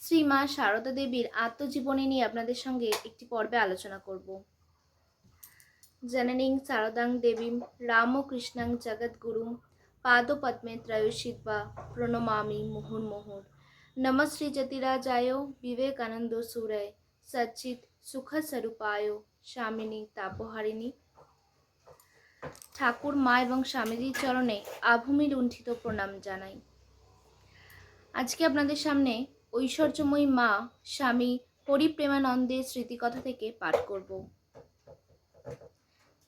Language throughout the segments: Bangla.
শ্রী মা শারদা দেবীর আত্মজীবনী নিয়ে আপনাদের সঙ্গে একটি পর্বে আলোচনা করব। জননীং শারদাং দেবীম রামকৃষ্ণাং জগদ্গুরুম পাদপদ্মে ত্রয়োশিদ্বা প্রণমামি মুহুর্মুহুর। নমঃ শ্রী যতিরাজায় বিবেকানন্দ সুরয় সচ্চিত সুখ স্বরূপায় স্বামিনী তাপহারিণী। ঠাকুর মা এবং স্বামীজির চরণে আভূমি লুণ্ঠিত প্রণাম জানাই। আজকে আপনাদের সামনে ঐশ্বর্যময়ী মা স্বামী হরিপ্রেমানন্দের স্মৃতিকথা থেকে পাঠ করব।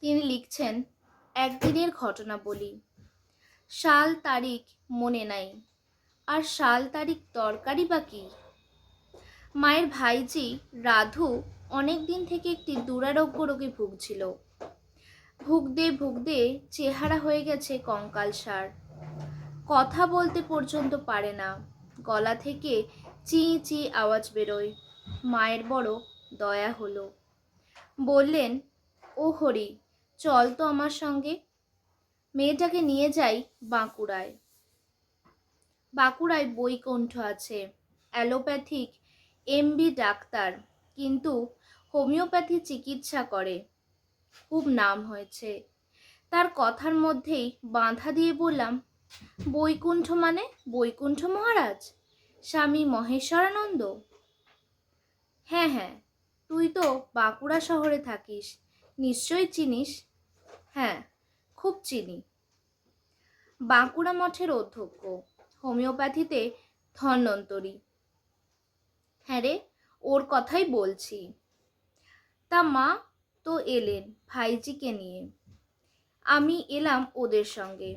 তিনি লিখছেন, একদিনের ঘটনা বলি। সাল তারিখ মনে নাই, আর সাল তারিখ দরকারই বা কি। মায়ের ভাইজি রাধু অনেক দিন থেকে একটি দুরারোগ্য রোগে ভুগছিল। ভুগতে চেহারা হয়ে গেছে কঙ্কালসার। কথা বলতে পর্যন্ত পারে না, গলা থেকে চি চি আওয়াজ বেরোয়। মায়ের বড় দয়া হলো, বললেন, ও হরি, চল তো আমার সঙ্গে, মেয়েটাকে নিয়ে যাই বাঁকুড়ায়। বাঁকুড়ায় বৈকুণ্ঠ আছে, অ্যালোপ্যাথিক এমবি ডাক্তার, কিন্তু হোমিওপ্যাথি চিকিৎসা করে, খুব নাম হয়েছে। তার কথার মধ্যেই বাঁধা দিয়ে বললাম, বৈকুণ্ঠ মানে বৈকুণ্ঠ মহারাজ, স্বামী মহেশ্বরানন্দ? হ্যাঁ, তুই তো বাঁকুড়া শহরে থাকিস, নিশ্চয়ই চিনিস। হ্যাঁ, খুব চিনি। বাঁকুড়া মঠের অধ্যক্ষ, হোমিওপ্যাথিতে ধন্বন্তরী। হ্যাঁ রে, ওর কথাই বলছি। তা মা তো এলেন ভাইজিকে নিয়ে, আমি এলাম ওদের সঙ্গে।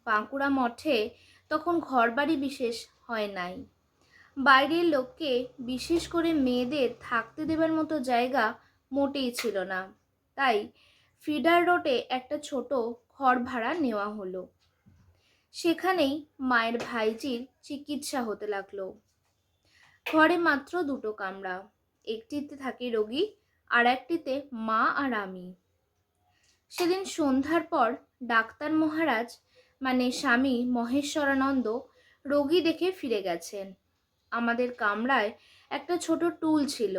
বাঁকুড়া মঠে তখন ঘরবাড়ি বিশেষ হয় নাই। বাইরের লোককে, বিশেষ করে মেয়েদের থাকতে দেবার মতো জায়গা মোটেই ছিল না। তাই ফিডার রোডে একটা ছোট ঘর ভাড়া নেওয়া হলো। সেখানেই মায়ের ভাইজির চিকিৎসা হতে লাগলো। ঘরে মাত্র দুটো কামরা, একটিতে থাকে রোগী, আর একটিতে মা আর আমি। সেদিন সন্ধ্যার পর ডাক্তার মহারাজ মানে স্বামী মহেশ্বরানন্দ রোগী দেখে ফিরে গেছেন। আমাদের কামরায় একটা ছোট টুল ছিল,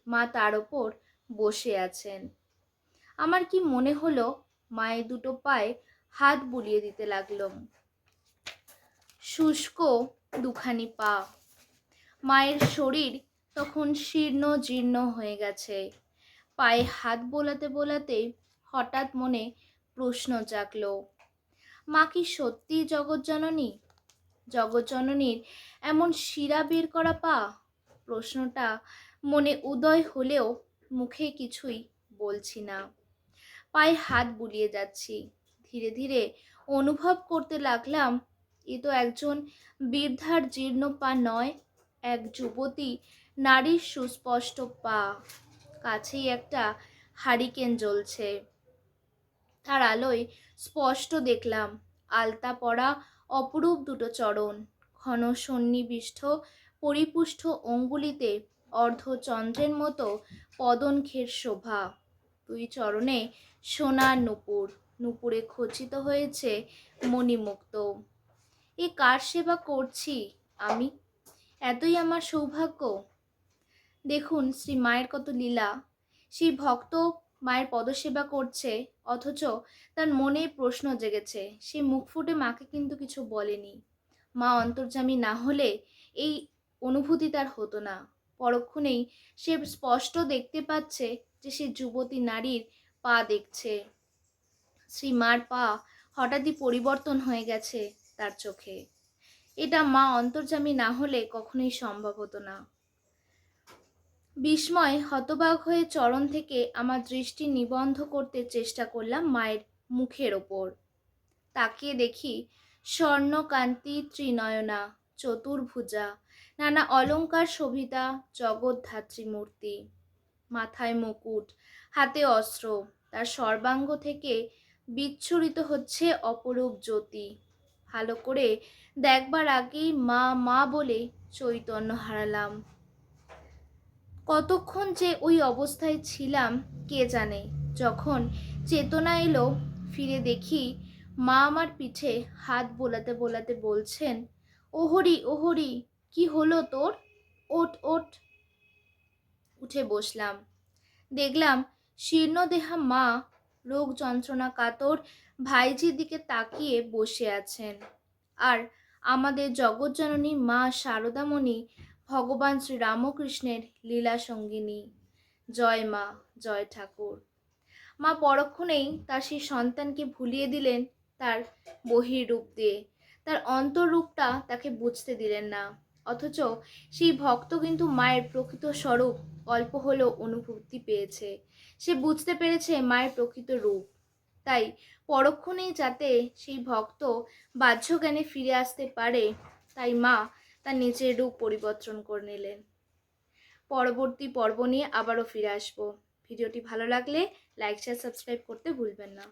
মা তার ওপর বসে আছেন। আমার কি মনে হলো, মায়ের দুটো পায়ে হাত বুলিয়ে দিতে লাগলাম। শুষ্ক দুখানি পা। মায়ের শরীর তখন শীর্ণ জীর্ণ হয়ে গেছে। পায়ে হাত বোলাতে বোলাতে হঠাৎ মনে প্রশ্ন জাগলো, মা কি সত্যি জগৎজননী? জগৎজননীর এমন শিরা বের করা পা? প্রশ্নটা মনে উদয় হলেও মুখে কিছুই বলছি না। পায়ে হাত বুলিয়ে যাচ্ছি। ধীরে ধীরে অনুভব করতে লাগলাম, এ তো একজন বৃদ্ধার জীর্ণ পা নয়, এক যুবতী নারীর সুস্পষ্ট পা। কাছেই একটা হারিকেন জ্বলছে, তার আলোয় স্পষ্ট দেখলাম আলতা পরা অপরূপ দুটো চরণ, ঘন সন্নিবিষ্ট পরিপুষ্ট অঙ্গুলিতে অর্ধচন্দ্রের মতো পদনখের শোভা। দুই চরণে সোনার নূপুর, নূপুরে খচিত হয়েছে মণিমুক্ত। এ কার সেবা করছি আমি? এতই আমার সৌভাগ্য। দেখুন শ্রী মায়ের কত লীলা। সেই ভক্ত মায়ের পদসেবা করছে, অথচ তার মনে প্রশ্ন জেগেছে। সে মুখ ফুটে মাকে কিন্তু কিছু বলেনি। মা অন্তর্যামী না হলে এই অনুভূতি তার হতো না। পরক্ষণেই সে স্পষ্ট দেখতে পাচ্ছে যে সে যুবতী নারীর পা দেখছে। শ্রী মার পা হঠাৎই পরিবর্তন হয়ে গেছে তার চোখে। এটা মা অন্তর্যামী না হলে কখনোই সম্ভব হতো না। বিস্ময় হতবাক হয়ে চরণ থেকে আমার দৃষ্টি নিবন্ধ করতে চেষ্টা করলাম মায়ের মুখের ওপর। তাকিয়ে দেখি স্বর্ণকান্তি ত্রিনয়না, চতুর্ভুজা, নানা অলঙ্কার শোভিতা জগদ্ধাত্রী মূর্তি। মাথায় মুকুট, হাতে অস্ত্র, তার সর্বাঙ্গ থেকে বিচ্ছুরিত হচ্ছে অপরূপ জ্যোতি। ভালো করে দেখবার আগেই মা মা বলে চৈতন্য হারালাম। কতক্ষণ যে ওই অবস্থায় ছিলাম কে জানে। যখন চেতনা এলো, ফিরে দেখি মা আমার পিঠে হাত বোলাতে বোলাতে বলছেন, ও হরি, ও হরি, কি হলো তোর? ওঠ ওঠ। উঠে বসলাম। দেখলাম শীর্ণদেহা মা রোগ যন্ত্রণা কাতর ভাইজির দিকে তাকিয়ে বসে আছেন, আর আমাদের জগৎজননী মা শারদামণি ভগবান শ্রীরামকৃষ্ণের লীলা সঙ্গিনী। জয় মা, জয় ঠাকুর। মা পরক্ষণেই তার সেই সন্তানকে ভুলিয়ে দিলেন তার বহির্রূপ দিয়ে, তার অন্তররূপটা তাকে বুঝতে দিলেন না। অথচ সেই ভক্ত কিন্তু মায়ের প্রকৃত স্বরূপ অল্প হলেও অনুভূতি পেয়েছে, সে বুঝতে পেরেছে মায়ের প্রকৃত রূপ। তাই পরক্ষণেই যাতে সেই ভক্ত বাহ্য জ্ঞানে ফিরে আসতে পারে, তাই মা তার নিজের রূপ পরিবর্তন করে নিলেন। পরবর্তী পর্ব নিয়ে আবারও ফিরে আসবো। ভিডিওটি ভালো লাগলে লাইক শেয়ার সাবস্ক্রাইব করতে ভুলবেন না।